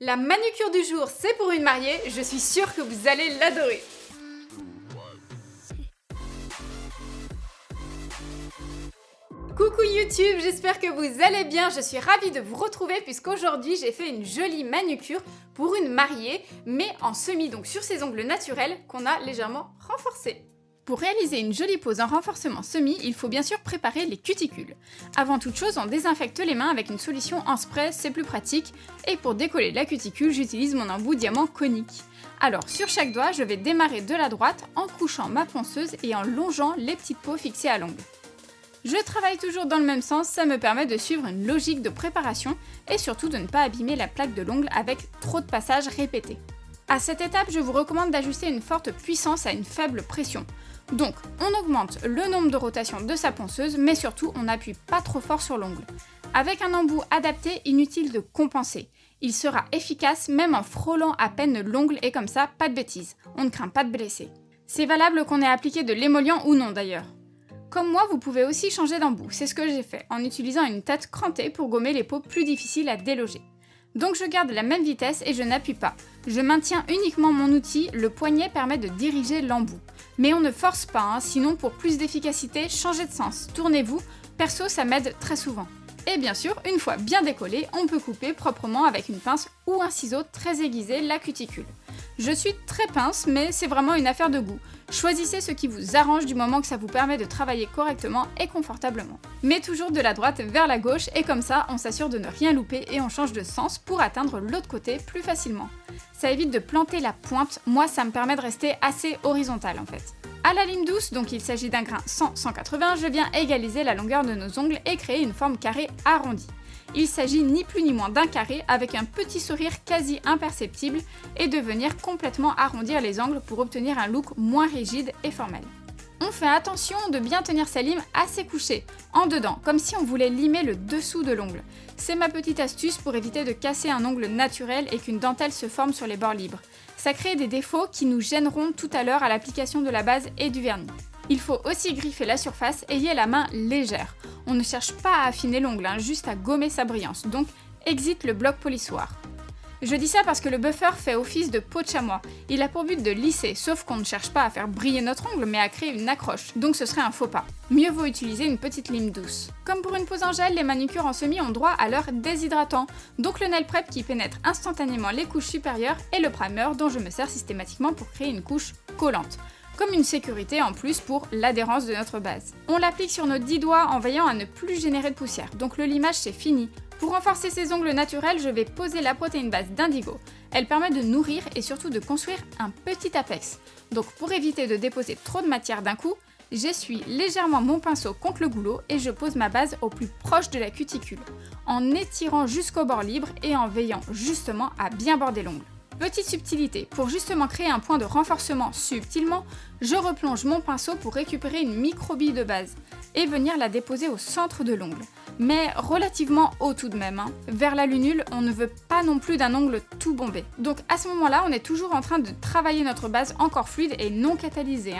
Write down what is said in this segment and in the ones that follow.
La manucure du jour, c'est pour une mariée, je suis sûre que vous allez l'adorer. Coucou YouTube, j'espère que vous allez bien, je suis ravie de vous retrouver puisqu'aujourd'hui j'ai fait une jolie manucure pour une mariée, mais en semi, donc sur ses ongles naturels qu'on a légèrement renforcés. Pour réaliser une jolie pose en renforcement semi, il faut bien sûr préparer les cuticules. Avant toute chose, on désinfecte les mains avec une solution en spray, c'est plus pratique. Et pour décoller la cuticule, j'utilise mon embout diamant conique. Alors, sur chaque doigt, je vais démarrer de la droite en couchant ma ponceuse et en longeant les petites peaux fixées à l'ongle. Je travaille toujours dans le même sens, ça me permet de suivre une logique de préparation et surtout de ne pas abîmer la plaque de l'ongle avec trop de passages répétés. À cette étape, je vous recommande d'ajuster une forte puissance à une faible pression. Donc, on augmente le nombre de rotations de sa ponceuse, mais surtout, on n'appuie pas trop fort sur l'ongle. Avec un embout adapté, inutile de compenser. Il sera efficace même en frôlant à peine l'ongle et comme ça, pas de bêtises. On ne craint pas de blesser. C'est valable qu'on ait appliqué de l'émollient ou non d'ailleurs. Comme moi, vous pouvez aussi changer d'embout. C'est ce que j'ai fait, en utilisant une tête crantée pour gommer les peaux plus difficiles à déloger. Donc je garde la même vitesse et je n'appuie pas. Je maintiens uniquement mon outil, le poignet permet de diriger l'embout. Mais on ne force pas, sinon pour plus d'efficacité, changez de sens, tournez-vous, perso ça m'aide très souvent. Et bien sûr, une fois bien décollé, on peut couper proprement avec une pince ou un ciseau très aiguisé la cuticule. Je suis très pince, mais c'est vraiment une affaire de goût. Choisissez ce qui vous arrange du moment que ça vous permet de travailler correctement et confortablement. Mais toujours de la droite vers la gauche et comme ça, on s'assure de ne rien louper et on change de sens pour atteindre l'autre côté plus facilement. Ça évite de planter la pointe, moi ça me permet de rester assez horizontal en fait. À la lime douce, donc il s'agit d'un grain 100-180, je viens égaliser la longueur de nos ongles et créer une forme carrée arrondie. Il s'agit ni plus ni moins d'un carré avec un petit sourire quasi imperceptible et de venir complètement arrondir les angles pour obtenir un look moins rigide et formel. On fait attention de bien tenir sa lime assez couchée, en dedans, comme si on voulait limer le dessous de l'ongle. C'est ma petite astuce pour éviter de casser un ongle naturel et qu'une dentelle se forme sur les bords libres. Ça crée des défauts qui nous gêneront tout à l'heure à l'application de la base et du vernis. Il faut aussi griffer la surface, ayez la main légère. On ne cherche pas à affiner l'ongle, juste à gommer sa brillance, donc exit le bloc polissoir. Je dis ça parce que le buffer fait office de peau de chamois. Il a pour but de lisser, sauf qu'on ne cherche pas à faire briller notre ongle, mais à créer une accroche, donc ce serait un faux pas. Mieux vaut utiliser une petite lime douce. Comme pour une pose en gel, les manucures en semi ont droit à leur déshydratant, donc le nail prep qui pénètre instantanément les couches supérieures et le primer dont je me sers systématiquement pour créer une couche collante. Comme une sécurité en plus pour l'adhérence de notre base. On l'applique sur nos 10 doigts en veillant à ne plus générer de poussière, donc le limage c'est fini. Pour renforcer ces ongles naturels, je vais poser la protéine base d'Indigo. Elle permet de nourrir et surtout de construire un petit apex. Donc pour éviter de déposer trop de matière d'un coup, j'essuie légèrement mon pinceau contre le goulot et je pose ma base au plus proche de la cuticule, en étirant jusqu'au bord libre et en veillant justement à bien border l'ongle. Petite subtilité, pour justement créer un point de renforcement subtilement, je replonge mon pinceau pour récupérer une micro-bille de base et venir la déposer au centre de l'ongle, mais relativement haut tout de même. Vers la lunule, on ne veut pas non plus d'un ongle tout bombé. Donc à ce moment-là, on est toujours en train de travailler notre base encore fluide et non catalysée.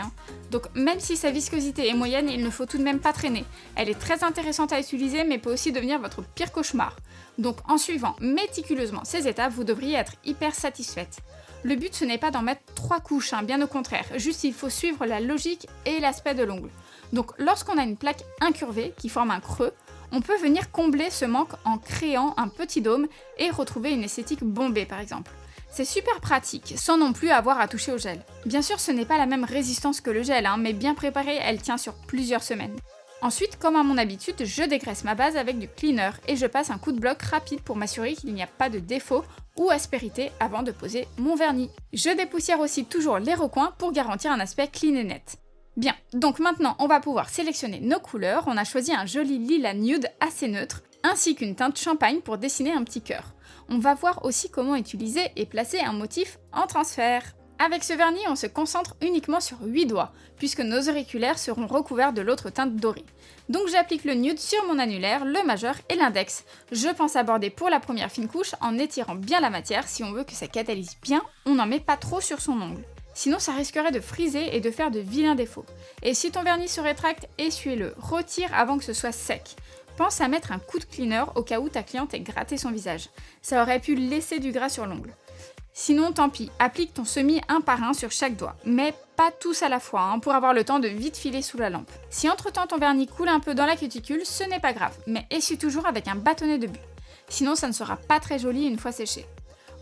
Donc même si sa viscosité est moyenne, il ne faut tout de même pas traîner. Elle est très intéressante à utiliser, mais peut aussi devenir votre pire cauchemar. Donc en suivant méticuleusement ces étapes, vous devriez être hyper satisfaite. Le but ce n'est pas d'en mettre 3 couches, bien au contraire, juste il faut suivre la logique et l'aspect de l'ongle. Donc lorsqu'on a une plaque incurvée qui forme un creux, on peut venir combler ce manque en créant un petit dôme et retrouver une esthétique bombée par exemple. C'est super pratique, sans non plus avoir à toucher au gel. Bien sûr ce n'est pas la même résistance que le gel, mais bien préparée elle tient sur plusieurs semaines. Ensuite, comme à mon habitude, je dégraisse ma base avec du cleaner et je passe un coup de bloc rapide pour m'assurer qu'il n'y a pas de défaut ou aspérité avant de poser mon vernis. Je dépoussière aussi toujours les recoins pour garantir un aspect clean et net. Bien, donc maintenant on va pouvoir sélectionner nos couleurs. On a choisi un joli lilas nude assez neutre, ainsi qu'une teinte champagne pour dessiner un petit cœur. On va voir aussi comment utiliser et placer un motif en transfert. Avec ce vernis, on se concentre uniquement sur 8 doigts, puisque nos auriculaires seront recouverts de l'autre teinte dorée. Donc j'applique le nude sur mon annulaire, le majeur et l'index. Je pense aborder pour la première fine couche en étirant bien la matière. Si on veut que ça catalyse bien, on n'en met pas trop sur son ongle. Sinon ça risquerait de friser et de faire de vilains défauts. Et si ton vernis se rétracte, essuie-le, retire avant que ce soit sec. pense à mettre un coup de cleaner au cas où ta cliente ait gratté son visage. Ça aurait pu laisser du gras sur l'ongle. Sinon, tant pis, applique ton semis un par un sur chaque doigt, mais pas tous à la fois, pour avoir le temps de vite filer sous la lampe. Si entre-temps ton vernis coule un peu dans la cuticule, ce n'est pas grave, mais essuie toujours avec un bâtonnet de buis. Sinon, ça ne sera pas très joli une fois séché.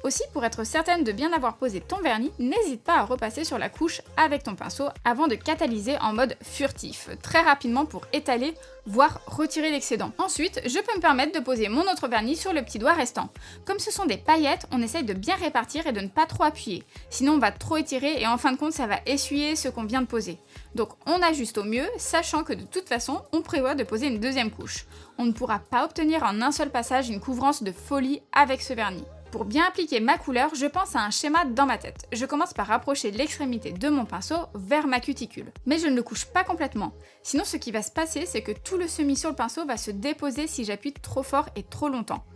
Aussi, pour être certaine de bien avoir posé ton vernis, n'hésite pas à repasser sur la couche avec ton pinceau avant de catalyser en mode furtif, très rapidement pour étaler, voire retirer l'excédent. Ensuite, je peux me permettre de poser mon autre vernis sur le petit doigt restant. Comme ce sont des paillettes, on essaye de bien répartir et de ne pas trop appuyer. Sinon, on va trop étirer et en fin de compte, ça va essuyer ce qu'on vient de poser. Donc, on ajuste au mieux, sachant que de toute façon, on prévoit de poser une deuxième couche. On ne pourra pas obtenir en un seul passage une couvrance de folie avec ce vernis. Pour bien appliquer ma couleur, je pense à un schéma dans ma tête. Je commence par rapprocher l'extrémité de mon pinceau vers ma cuticule. Mais je ne le couche pas complètement. Sinon, ce qui va se passer, c'est que tout le semis sur le pinceau va se déposer si j'appuie trop fort et trop longtemps.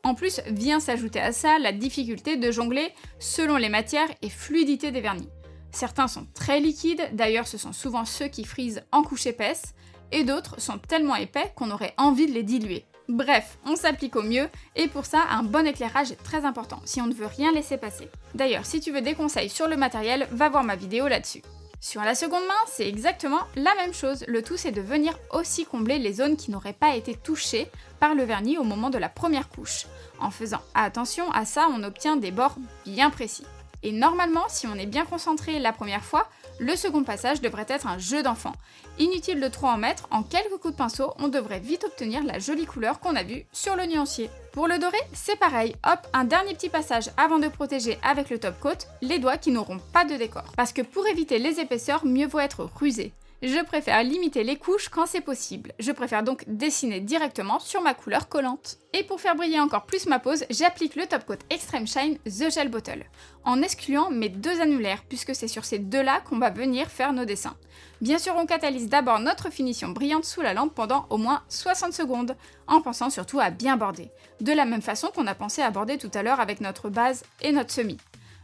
En plus, vient s'ajouter à ça la difficulté de jongler selon les matières et fluidité des vernis. Certains sont très liquides, d'ailleurs ce sont souvent ceux qui frisent en couche épaisse, et d'autres sont tellement épais qu'on aurait envie de les diluer. Bref, on s'applique au mieux, et pour ça, un bon éclairage est très important, si on ne veut rien laisser passer. D'ailleurs, si tu veux des conseils sur le matériel, va voir ma vidéo là-dessus. Sur la seconde main, c'est exactement la même chose, le tout c'est de venir aussi combler les zones qui n'auraient pas été touchées par le vernis au moment de la première couche. En faisant attention à ça, on obtient des bords bien précis. Et normalement, si on est bien concentré la première fois, le second passage devrait être un jeu d'enfant. Inutile de trop en mettre, en quelques coups de pinceau, on devrait vite obtenir la jolie couleur qu'on a vue sur le nuancier. Pour le doré, c'est pareil, hop, un dernier petit passage avant de protéger avec le top coat les doigts qui n'auront pas de décor. Parce que pour éviter les épaisseurs, mieux vaut être rusé. Je préfère limiter les couches quand c'est possible. Je préfère donc dessiner directement sur ma couleur collante. Et pour faire briller encore plus ma pose, j'applique le Top Coat Extreme Shine The Gel Bottle, en excluant mes deux annulaires, puisque c'est sur ces deux-là qu'on va venir faire nos dessins. Bien sûr, on catalyse d'abord notre finition brillante sous la lampe pendant au moins 60 secondes, en pensant surtout à bien border, de la même façon qu'on a pensé à border tout à l'heure avec notre base et notre semis.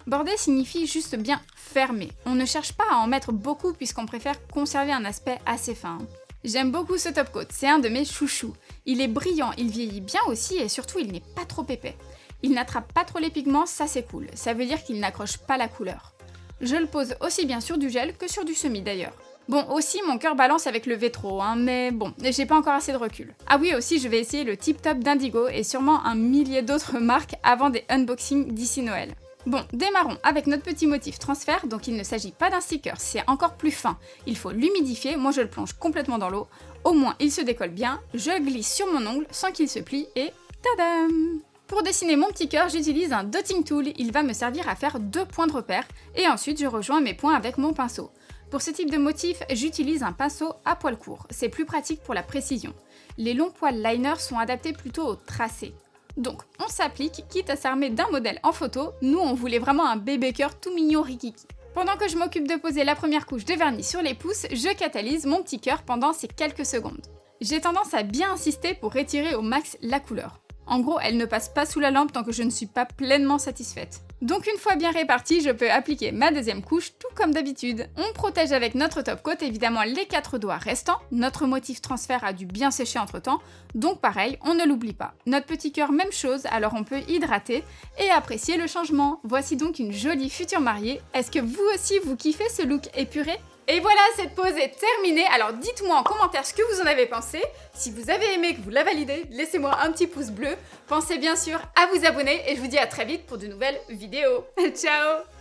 Border signifie juste bien fermer. On ne cherche pas à en mettre beaucoup puisqu'on préfère conserver un aspect assez fin. J'aime beaucoup ce top coat, c'est un de mes chouchous. Il est brillant, il vieillit bien aussi et surtout il n'est pas trop épais. Il n'attrape pas trop les pigments, ça c'est cool. Ça veut dire qu'il n'accroche pas la couleur. Je le pose aussi bien sur du gel que sur du semis d'ailleurs. Bon, aussi mon cœur balance avec le Vétro, mais bon, j'ai pas encore assez de recul. Ah oui, aussi je vais essayer le Tip Top d'Indigo et sûrement un millier d'autres marques avant des unboxings d'ici Noël. Bon, démarrons avec notre petit motif transfert, donc il ne s'agit pas d'un sticker, c'est encore plus fin. Il faut l'humidifier, moi je le plonge complètement dans l'eau, au moins il se décolle bien, je le glisse sur mon ongle sans qu'il se plie et tadam! Pour dessiner mon petit cœur, j'utilise un dotting tool, il va me servir à faire 2 points de repère, et ensuite je rejoins mes points avec mon pinceau. Pour ce type de motif, j'utilise un pinceau à poil court, c'est plus pratique pour la précision. Les longs poils liner sont adaptés plutôt au tracé. Donc, on s'applique, quitte à s'armer d'un modèle en photo, nous on voulait vraiment un bébé cœur tout mignon rikiki. Pendant que je m'occupe de poser la première couche de vernis sur les pouces, je catalyse mon petit cœur pendant ces quelques secondes. J'ai tendance à bien insister pour étirer au max la couleur. En gros, elle ne passe pas sous la lampe tant que je ne suis pas pleinement satisfaite. Donc une fois bien répartie, je peux appliquer ma deuxième couche tout comme d'habitude. On protège avec notre top coat évidemment les 4 doigts restants, notre motif transfert a dû bien sécher entre temps, donc pareil, on ne l'oublie pas. Notre petit cœur même chose, alors on peut hydrater et apprécier le changement. Voici donc une jolie future mariée. Est-ce que vous aussi vous kiffez ce look épuré ? Et voilà, cette pose est terminée, alors dites-moi en commentaire ce que vous en avez pensé. Si vous avez aimé, que vous la validez, laissez-moi un petit pouce bleu. Pensez bien sûr à vous abonner et je vous dis à très vite pour de nouvelles vidéos. Ciao!